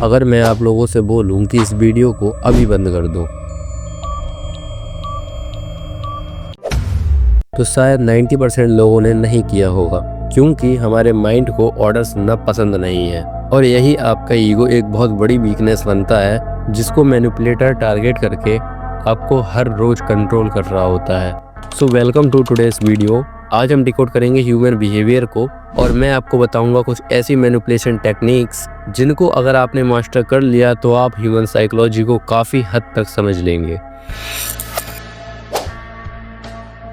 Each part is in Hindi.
अगर मैं आप लोगों से बोलूं कि इस वीडियो को अभी बंद कर दो तो शायद 90% लोगों ने नहीं किया होगा, क्योंकि हमारे माइंड को ऑर्डर सुनना पसंद नहीं है। और यही आपका ईगो एक बहुत बड़ी वीकनेस बनता है, जिसको मैनिपुलेटर टारगेट करके आपको हर रोज कंट्रोल कर रहा होता है। So welcome to today's video. आज हम डिकोड करेंगे ह्यूमन बिहेवियर को, और मैं आपको बताऊंगा कुछ ऐसी मैनिपुलेशन टेक्निक्स जिनको अगर आपने मास्टर कर लिया तो आप ह्यूमन साइकोलॉजी को काफ़ी हद तक समझ लेंगे।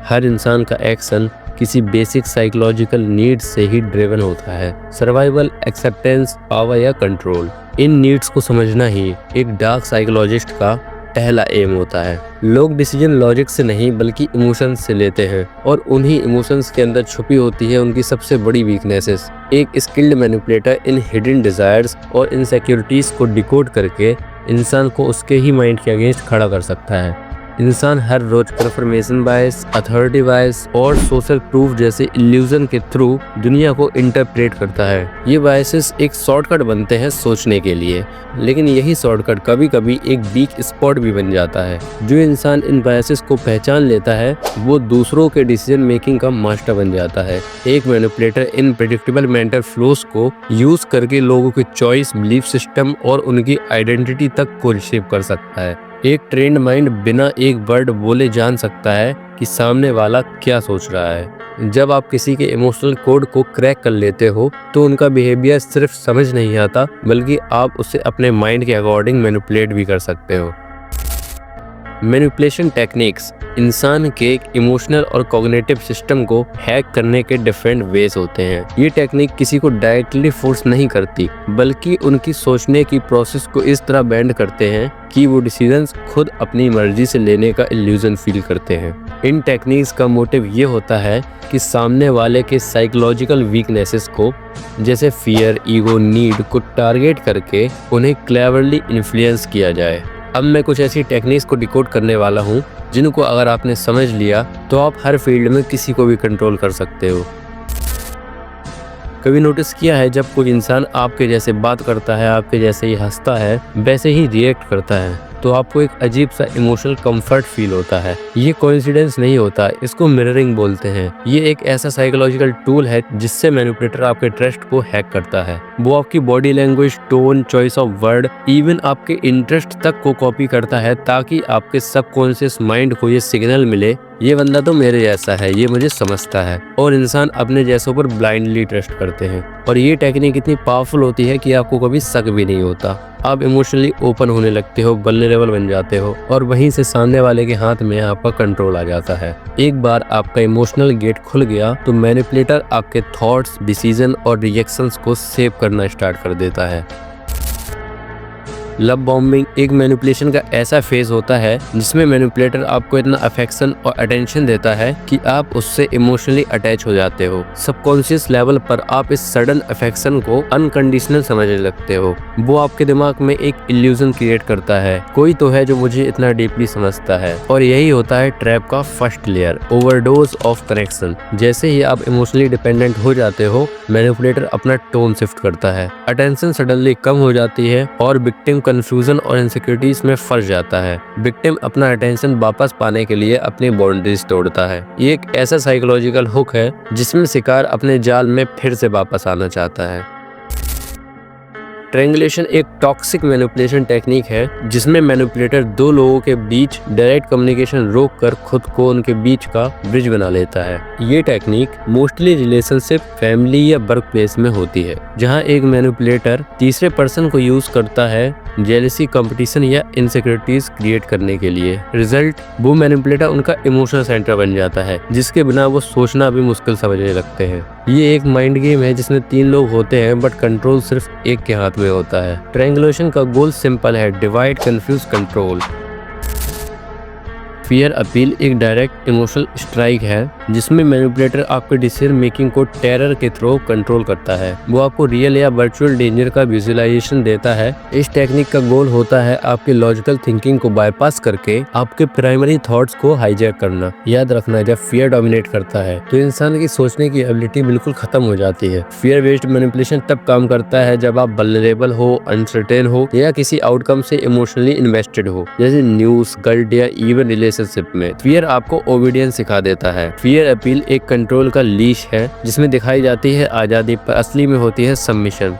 हर इंसान का एक्शन किसी बेसिक साइकोलॉजिकल नीड्स से ही ड्रिवन होता है, सर्वाइवल, एक्सेप्टेंस, पावर या कंट्रोल। इन नीड्स को समझना ही एक डार्क साइकोलॉजिस्ट का पहला एम होता है। लोग डिसीजन लॉजिक से नहीं बल्कि इमोशंस से लेते हैं, और उन्हीं इमोशंस के अंदर छुपी होती है उनकी सबसे बड़ी वीकनेसेस। एक स्किल्ड मैनिपुलेटर इन हिडन डिजायर्स और इनसिक्योरिटीज को डिकोड करके इंसान को उसके ही माइंड के अगेंस्ट खड़ा कर सकता है। इंसान हर रोज कंफर्मेशन बायस, अथॉरिटी बायस और सोशल प्रूफ जैसे इल्यूजन के थ्रू दुनिया को इंटरप्रेट करता है। ये बायसेस एक शॉर्टकट बनते हैं सोचने के लिए, लेकिन यही शॉर्टकट कभी कभी एक वीक स्पॉट भी बन जाता है। जो इंसान इन बायसेस को पहचान लेता है वो दूसरों के डिसीजन मेकिंग का मास्टर बन जाता है। एक मैनिपुलेटर इन प्रेडिक्टेबल मेंटल फ्लोस को यूज करके लोगों के चॉइस, बिलीफ सिस्टम और उनकी आइडेंटिटी तक को रिसीव कर सकता है। एक ट्रेंड माइंड बिना एक वर्ड बोले जान सकता है कि सामने वाला क्या सोच रहा है। जब आप किसी के इमोशनल कोड को क्रैक कर लेते हो तो उनका बिहेवियर सिर्फ समझ नहीं आता, बल्कि आप उसे अपने माइंड के अकॉर्डिंग मैनिपुलेट भी कर सकते हो। मैनिपुलेशन टेक्निक्स इंसान के इमोशनल और कॉग्निटिव सिस्टम को हैक करने के डिफरेंट वेज होते हैं। ये टेक्निक किसी को डायरेक्टली फोर्स नहीं करती, बल्कि उनकी सोचने की प्रोसेस को इस तरह बेंड करते हैं कि वो डिसीजंस खुद अपनी मर्जी से लेने का इल्यूजन फील करते हैं। इन टेक्निक्स का मोटिव ये होता है कि सामने वाले के साइकोलॉजिकल वीकनेसेस को, जैसे फियर, ईगो, नीड को टारगेट करके उन्हें क्लेवरली इन्फ्लुएंस किया जाए। अब मैं कुछ ऐसी टेक्निक्स को डिकोड करने वाला हूँ जिनको अगर आपने समझ लिया तो आप हर फील्ड में किसी को भी कंट्रोल कर सकते हो। कभी नोटिस किया है जब कोई इंसान आपके जैसे बात करता है, आपके जैसे ही हंसता है, वैसे ही रिएक्ट करता है, तो आपको एक अजीब सा इमोशनल कंफर्ट फील होता है। ये कोइंसिडेंस नहीं होता, इसको मिररिंग बोलते हैं। ये एक ऐसा साइकोलॉजिकल टूल है जिससे मैनिपुलेटर आपके ट्रस्ट को हैक करता है। वो आपकी body language, tone, choice of word, even आपके इंटरेस्ट तक को कॉपी करता है, ताकि आपके सबकॉन्शियस माइंड को ये सिग्नल मिले, ये बंदा तो मेरे जैसा है, ये मुझे समझता है। और इंसान अपने जैसों पर ब्लाइंडली ट्रस्ट करते हैं। और ये टेक्निक इतनी पावरफुल होती है कि आपको कभी शक भी नहीं होता। आप इमोशनली ओपन होने लगते हो, वल्नरेबल बन जाते हो, और वहीं से सामने वाले के हाथ में आपका कंट्रोल आ जाता है। एक बार आपका इमोशनल गेट खुल गया तो मैनिपुलेटर आपके थॉट्स, डिसीजन और रिएक्शंस को सेव करना स्टार्ट कर देता है। लव बॉम्बिंग एक मैनिपुलेशन का ऐसा फेज होता है जिसमें मैनिपुलेटर आपको इतना अफेक्शन और अटेंशन देता है कि आप उससे इमोशनली अटैच हो जाते हो। सबकॉन्शियस लेवल पर आप इस सडन अफेक्शन को अनकंडीशनल समझने लगते हो। वो आपके दिमाग में एक इल्यूजन क्रिएट करता है, कोई तो है जो मुझे इतना डीपली समझता है। और यही होता है ट्रैप का first layer, overdose of connection. जैसे ही आप इमोशनली डिपेंडेंट हो जाते हो, मैनिपुलेटर अपना टोन शिफ्ट करता है, अटेंशन सडनली कम हो जाती है और विक्टिम कंफ्यूजन और इनसिक्योरिटीज में फंस जाता है। विक्टिम अपना अटेंशन वापस पाने के लिए अपनी बाउंड्रीज तोड़ता है। ये एक ऐसा साइकोलॉजिकल हुक है जिसमें शिकार अपने जाल में फिर से वापस आना चाहता है। ट्रायंगुलेशन एक टॉक्सिक मैनिपुलेशन टेक्निक है जिसमें मैनिपुलेटर दो लोगों के बीच डायरेक्ट कम्युनिकेशन रोककर खुद को उनके बीच का ब्रिज बना लेता है। ये टेक्निक मोस्टली रिलेशनशिप, फैमिली या वर्क प्लेस में होती है, जहां एक मैनिपुलेटर तीसरे पर्सन को यूज करता है जेलसी, कंपटीशन या इनसिक्योरिटीज क्रिएट करने के लिए। रिजल्ट, वो मैनिपुलेटर उनका इमोशनल सेंटर बन जाता है, जिसके बिना वो सोचना भी मुश्किल समझने लगते हैं। ये एक माइंड गेम है जिसमें 3 लोग होते हैं, बट कंट्रोल सिर्फ एक के हाथ में होता है। ट्रायंगुलेशन का गोल सिंपल है, divide, confuse, control. Fear appeal एक डायरेक्ट इमोशनल स्ट्राइक है जिसमें मैनिपुलेटर आपके डिसीजन मेकिंग को टेरर के थ्रू कंट्रोल करता है। वो आपको रियल या वर्चुअल डेंजर का विजुअलाइजेशन देता है। इस टेक्निक का गोल होता है आपकी लॉजिकल थिंकिंग को बाईपास करके आपके प्राइमरी थॉट्स को हाईजैक करना। याद रखना, जब फियर डोमिनेट करता है तो इंसान की सोचने की एबिलिटी बिल्कुल खत्म हो जाती है। फियर बेस्ड मैनिपुलेशन तब काम करता है जब आप वल्नरेबल हो, अनसर्टेन हो या किसी आउटकम से इमोशनली इन्वेस्टेड हो, जैसे न्यूज, गल्ट या इवन रिलेशनशिप में। फियर आपको ओबीडियंस सिखा देता है। फियर अपील एक कंट्रोल का लीश है जिसमें दिखाई जाती है आजादी पर असली में होती है सबमिशन।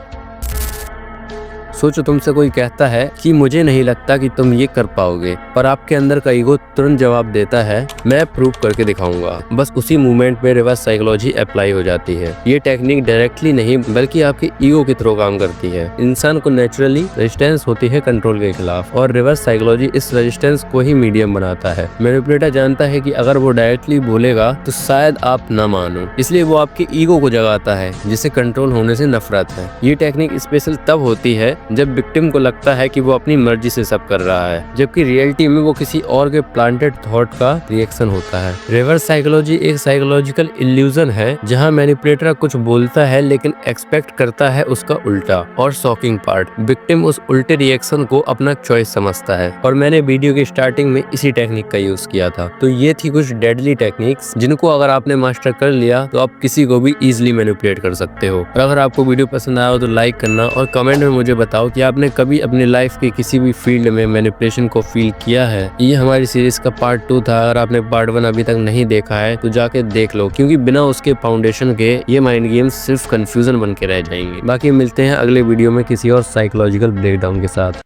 सोचो, तुमसे कोई कहता है कि मुझे नहीं लगता कि तुम ये कर पाओगे, पर आपके अंदर का ईगो तुरंत जवाब देता है मैं प्रूव करके दिखाऊंगा। बस उसी मोमेंट में रिवर्स साइकोलॉजी अप्लाई हो जाती है। ये टेक्निक डायरेक्टली नहीं बल्कि आपके ईगो के थ्रू काम करती है। इंसान को नेचुरली रेजिस्टेंस होती है कंट्रोल के खिलाफ, और रिवर्स साइकोलॉजी इस रेजिस्टेंस को ही मीडियम बनाता है। मैनिपुलेटर जानता है कि अगर वो डायरेक्टली बोलेगा तो शायद आप न मानो, इसलिए वो आपके ईगो को जगाता है जिसे कंट्रोल होने से नफरत है। ये टेक्निक स्पेशल तब होती है जब विक्टिम को लगता है कि वो अपनी मर्जी से सब कर रहा है, जबकि रियलिटी में वो किसी और के प्लांटेड थॉट का रिएक्शन होता है। रिवर्स साइकोलॉजी एक साइकोलॉजिकल इल्यूजन है जहां मैनिपुलेटर कुछ बोलता है लेकिन एक्सपेक्ट करता है उसका उल्टा, और शॉकिंग पार्ट, विक्टिम उस उल्टे रिएक्शन को अपना चॉइस समझता है। और मैंने वीडियो की स्टार्टिंग में इसी टेक्निक का यूज किया था। तो ये थी कुछ डेडली टेक्निक्स जिनको अगर आपने मास्टर कर लिया तो आप किसी को भी इजिली मैनिपुलेट कर सकते हो। और अगर आपको वीडियो पसंद आया हो तो लाइक करना, और कमेंट में मुझे बताओ कि आपने कभी अपनी लाइफ के किसी भी फील्ड में मैनिपुलेशन को फील किया है। ये हमारी सीरीज का पार्ट 2 था। अगर आपने पार्ट 1 अभी तक नहीं देखा है तो जाके देख लो, क्योंकि बिना उसके फाउंडेशन के ये माइंड गेम्स सिर्फ कंफ्यूजन बन के रह जाएंगे। बाकी मिलते हैं अगले वीडियो में किसी और साइकोलॉजिकल ब्रेकडाउन के साथ।